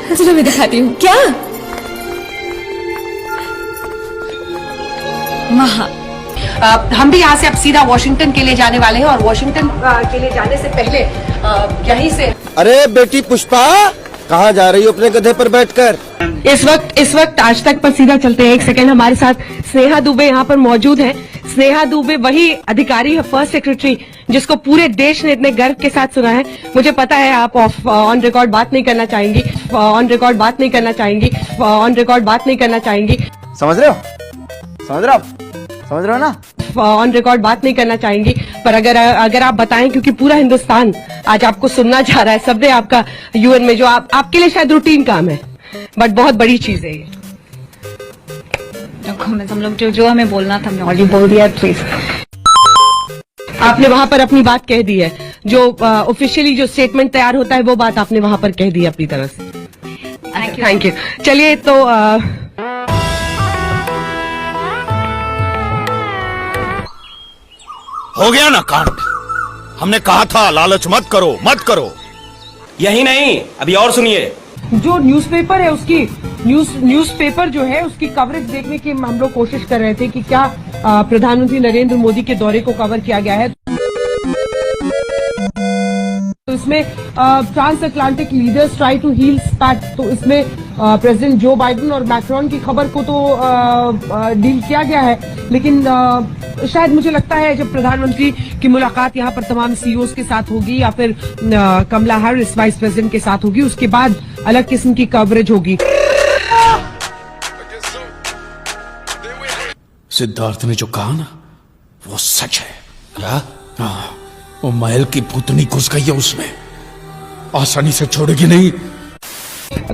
चलो मैं दिखाती हूँ। क्या वहाँ हम भी यहाँ से अब सीधा वॉशिंगटन के लिए जाने वाले हैं और वॉशिंगटन के लिए जाने से पहले यहीं से। अरे बेटी पुष्पा, कहाँ जा रही हो अपने गधे पर बैठकर? इस वक्त आज तक पर सीधा चलते हैं। एक सेकंड, हमारे साथ स्नेहा दुबे यहाँ पर मौजूद हैं। स्नेहा दुबे वही अधिकारी है, फर्स्ट सेक्रेटरी, जिसको पूरे देश ने इतने गर्व के साथ सुना है। मुझे पता है आप ऑन रिकॉर्ड बात नहीं करना चाहेंगी, ऑन रिकॉर्ड बात नहीं करना चाहेंगी, ऑन रिकॉर्ड बात नहीं करना चाहेंगी। समझ रहे हो? समझ रहे हो? समझ रहे हो ना? ऑन रिकॉर्ड बात नहीं करना चाहेंगी, पर अगर आप बताएं, क्योंकि पूरा हिंदुस्तान आज आपको सुनना चाह रहा है, सबने आपका यूएन में, जो आपके लिए शायद रूटीन काम है, बट बहुत बड़ी चीज है ये। हम लोग जो हमें बोलना था हमने ऑलरेडी बोल दिया। प्लीज, आपने वहां पर अपनी बात कह दी है, जो ऑफिशियली जो स्टेटमेंट तैयार होता है वो बात आपने वहां पर कह दी है अपनी तरफ से। Thank you. चलिए तो हो गया ना कांड। हमने कहा था लालच मत करो, मत करो। यही नहीं, अभी और सुनिए। जो न्यूज़पेपर है उसकी न्यूज़पेपर जो है उसकी कवरेज देखने की हम लोग कोशिश कर रहे थे कि क्या प्रधानमंत्री नरेंद्र मोदी के दौरे को कवर किया गया है। तो इसमें trans Atlantic leaders try to heal pact, तो इसमें प्रेसिडेंट जो बाइडेन और मैक्रोन की खबर को तो डील किया गया है, लेकिन शायद मुझे लगता है जब प्रधानमंत्री की मुलाकात यहाँ पर तमाम सीईओज के साथ होगी या फिर कमला हैरिस वाइस प्रेसिडेंट के साथ होगी, उसके बाद अलग किस्म की कवरेज होगी। सिद्धार्थ ने जो कहा ना वो सच है। क्या? हाँ, वो महल की भूतनी घुस गई है उसमें, आसानी से छोड़ेगी नहीं।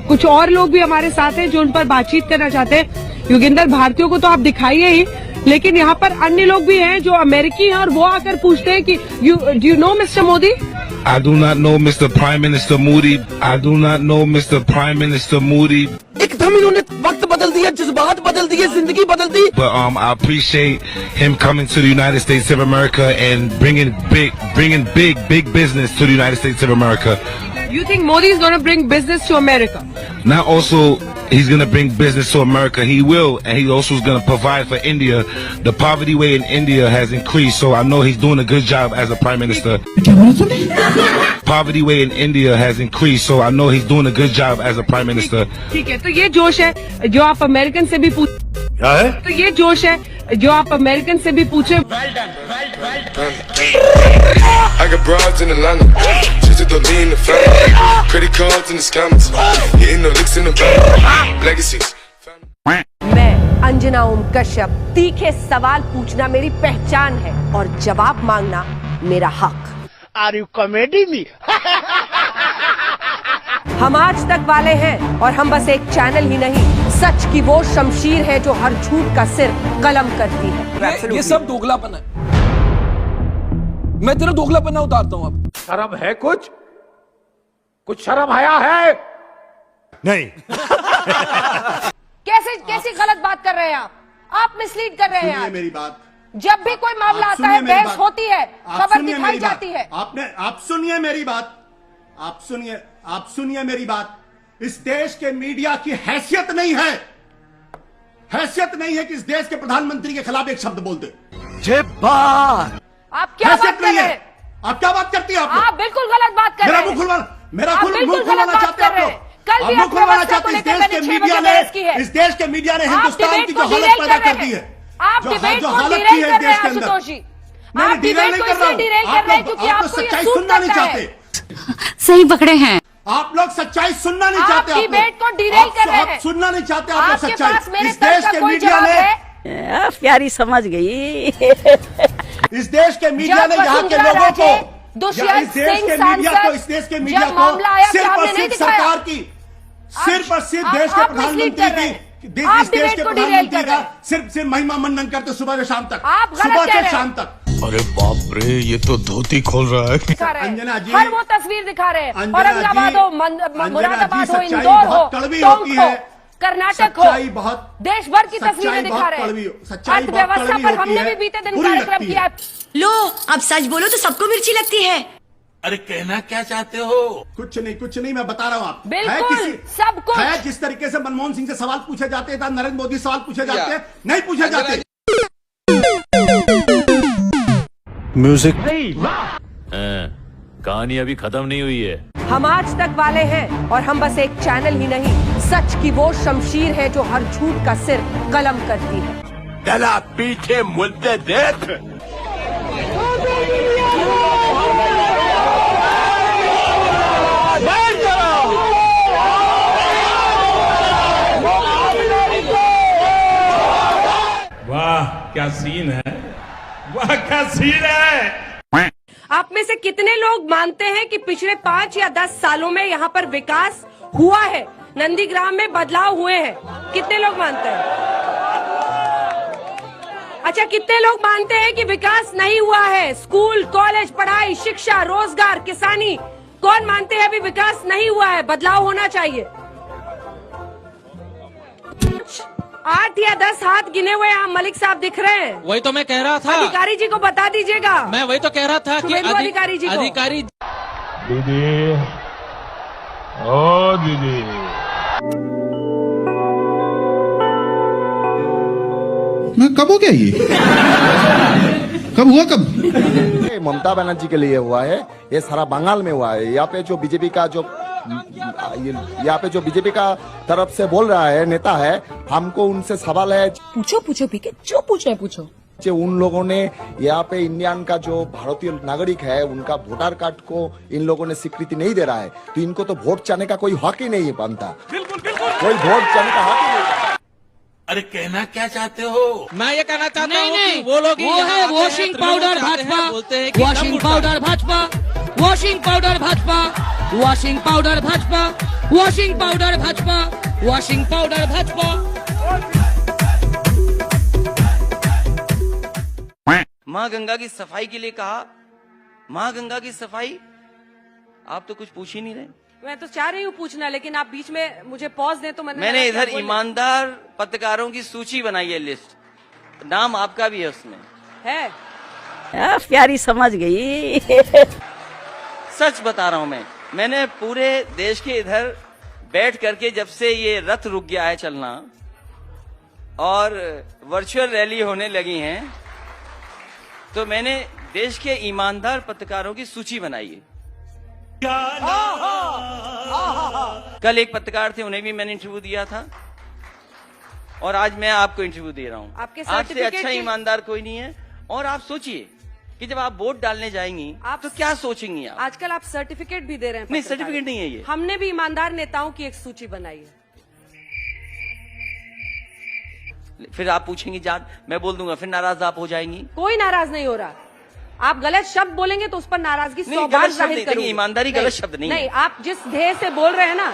कुछ और लोग भी हमारे साथ हैं जो उन पर बातचीत करना चाहते हैं। योगेंद्र, भारतीयों को तो आप दिखाइए ही, लेकिन यहाँ पर अन्य लोग भी हैं जो अमेरिकी हैं और वो आकर पूछते हैं कि do you know mister Modi? I do not know Mr. Prime Minister Modi. I do not know Mr. Prime Minister Modi. एकदम इन्होंने वक्त बदल दिया, जज्बात बदल दिए, जिंदगी बदल दी। But I appreciate him coming to the United States of America and bringing big business to the United States of America. You think Modi is going to bring business to America? Not also he's going to bring business to America. He will, and he also is going to provide for India. The poverty rate in India has increased, so I know he's doing a good job as a prime minister. Poverty rate in India has increased, so I know he's doing a good job as a prime minister. ठीक है, तो ये जोश है जो आप American से भी पूछ। क्या है? तो ये जोश है जो आप अमेरिकन से भी पूछे। I got broads in Atlanta, just to lean in the family, credit cards in the scammers, hitting the licks in the bank, legacies. मैं अंजना ओम कश्यप, तीखे सवाल पूछना मेरी पहचान है और जवाब मांगना मेरा हक। Are you comedy me? हम आज तक वाले हैं और हम बस एक चैनल ही नहीं, सच की वो शमशीर है जो हर झूठ का सिर कलम करती है। ये सब दोगलापन है। मैं तेरा दोगलापन उतारता हूँ अब। शर्म है? कुछ शर्म आया है? नहीं। कैसी गलत बात कर रहे हैं आप मिसलीड कर रहे हैं। मेरी बात, जब भी कोई मामला आता है बहस होती है, खबर दिखाई जाती है। आप सुनिए मेरी बात, आप सुनिए मेरी बात। इस देश के मीडिया की हैसियत नहीं है कि इस देश के प्रधानमंत्री के खिलाफ एक शब्द बोल दे। आप क्या बात कर रहे हैं? आप क्या बात करती हैं? आप बिल्कुल गलत बात कर रहे हैं। मेरा मुंह खुलवाना चाहते हैं आप लोग। कल भी खुलवाना चाहते हैं। इस देश के मीडिया ने हिंदुस्तान की जो हालत पैदा कर दी है, आप डिबेट को डिरेल कर रहे हैं आशुतोष जी। आप डिबेट को इसलिए डिरेल कर रहे हैं क्योंकि आपको ये सुनना नहीं चाहते। सही पकड़े हैं आप लोग सच्चाई सुनना नहीं चाहते। आप डिबेट को डिरेल कर रहे हैं। सुनना नहीं चाहते आप लोग सच्चाई। इस देश के मीडिया ने प्यारी समझ गई। इस देश के मीडिया ने यहाँ के लोगों को, इस देश के मीडिया को सिर्फ और सिर्फ सरकार की, सिर्फ और सिर्फ देश के प्रधानमंत्री की, इस देश के प्रधानमंत्री का सिर्फ महिमा मंडन करते सुबह से शाम तक, सुबह से शाम तक। अरे बाप रे, ये तो धोती खोल रहा है। अंजना जी हर वो तस्वीर दिखा रहे हैं। औरंगाबाद हो, मुरादाबाद हो, इंदौर हो, टोंक हो, कर्नाटक हो, देश भर की तस्वीरें दिखा रहे हैं। अर्थव्यवस्था पर हमने भी बीते दिन कार्यक्रम किया। लो अब सच बोलो तो सबको मिर्ची लगती है। अरे कहना क्या चाहते हो? कुछ नहीं मैं बता रहा हूँ आप बिल्कुल सब कुछ है। जिस तरीके से मनमोहन सिंह से सवाल पूछे जाते थे, नरेंद्र मोदी सवाल पूछे जाते हैं, नहीं पूछे जाते। म्यूजिक कहानी अभी खत्म नहीं हुई है। हम आज तक वाले हैं और हम बस एक चैनल ही नहीं, सच की वो शमशीर है जो हर झूठ का सिर कलम करती है। चला पीछे मुद्दे देख। वाह क्या सीन है, वाह क्या सीन है। आप में से कितने लोग मानते हैं कि पिछले 5 या 10 सालों में यहाँ पर विकास हुआ है, नंदीग्राम में बदलाव हुए हैं? कितने लोग मानते हैं? अच्छा, कितने लोग मानते हैं कि विकास नहीं हुआ है? स्कूल, कॉलेज, पढ़ाई, शिक्षा, रोजगार, किसानी, कौन मानते हैं अभी विकास नहीं हुआ है, बदलाव होना चाहिए? 8 या 10 हाथ गिने हुए यहाँ मलिक साहब दिख रहे हैं। वही तो मैं कह रहा था, अधिकारी जी को बता दीजिएगा। मैं वही तो कह रहा था कि अधिकारी जी को। अधिकारी दीदी, ओ दीदी, कब हो गया ये? कब हुआ कब? ममता बनर्जी के लिए हुआ है, ये सारा बंगाल में हुआ है। यहाँ पे जो बीजेपी का तरफ से बोल रहा है नेता है, हमको उनसे सवाल है। पूछो पीके, जो पूछना है पूछो। उन लोगों ने यहाँ पे इंडियन का जो भारतीय नागरिक है उनका वोटर कार्ड को इन लोगों ने स्वीकृति नहीं दे रहा है, तो इनको तो वोट चाहने का कोई हक ही नहीं बनता। बिल्कुल कोई वोट चाहने का हक ही नहीं। अरे कहना क्या चाहते हो? मैं ये कहना चाहता हूँ कि वो लोग वो है washing powder Bhajpa, washing powder Bhajpa, washing powder Bhajpa, washing powder Bhajpa, washing powder Bhajpa, washing powder Bhajpa. माँ गंगा की सफाई के लिए कहा, माँ गंगा की सफाई, आप तो कुछ पूछ ही नहीं रहे। मैं तो चाह रही हूँ पूछना, लेकिन आप बीच में मुझे पॉज दें तो मैंने इधर ईमानदार पत्रकारों की सूची बनाई है, लिस्ट, नाम आपका भी है उसमें है। प्यारी समझ गई। सच बता रहा हूँ मैंने पूरे देश के इधर बैठ करके, जब से ये रथ रुक गया है चलना और वर्चुअल रैली होने लगी हैं, तो मैंने देश के ईमानदार पत्रकारों की सूची बनाई है। कल एक पत्रकार थे, उन्हें भी मैंने इंटरव्यू दिया था, और आज मैं आपको इंटरव्यू दे रहा हूँ। आपसे अच्छा ईमानदार कोई नहीं है। और आप सोचिए कि जब आप वोट डालने जाएंगी आप तो क्या सोचेंगी? आप आजकल आप सर्टिफिकेट भी दे रहे हैं। नहीं, सर्टिफिकेट नहीं है ये। हमने भी ईमानदार नेताओं की एक सूची बनाई है। फिर आप पूछेंगी जाट, मैं बोल दूंगा, फिर नाराज आप हो जाएंगी। कोई नाराज नहीं हो रहा। आप गलत शब्द बोलेंगे तो उस पर नाराजगी 100 बार जाहिर करूंगी। ईमानदारी गलत शब्द नहीं है। आप जिस ध्येय से बोल रहे हैं ना,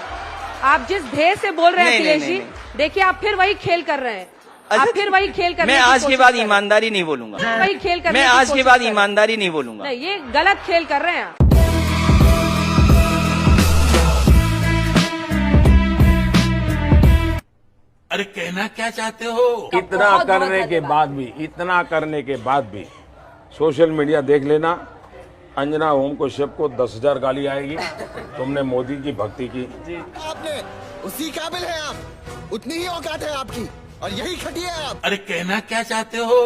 आप जिस ध्येय से बोल रहे हैं अखिलेश जी, देखिए आप फिर वही खेल कर रहे हैं। आप फिर वही खेल कर रहे हैं। मैं आज के बाद ईमानदारी नहीं बोलूंगा। वही खेल कर, मैं आज के बाद ईमानदारी नहीं बोलूंगा। नहीं, ये गलत खेल कर रहे हैं आप। अरे कहना क्या चाहते हो? इतना करने के बाद भी सोशल मीडिया देख लेना, अंजना ओम को शेफ को 10,000 गाली आएगी, तुमने मोदी की भक्ति की। आपने उसी काबिल है आप, उतनी ही औकात है आपकी, और यही खटिया है आप। अरे कहना क्या चाहते हो?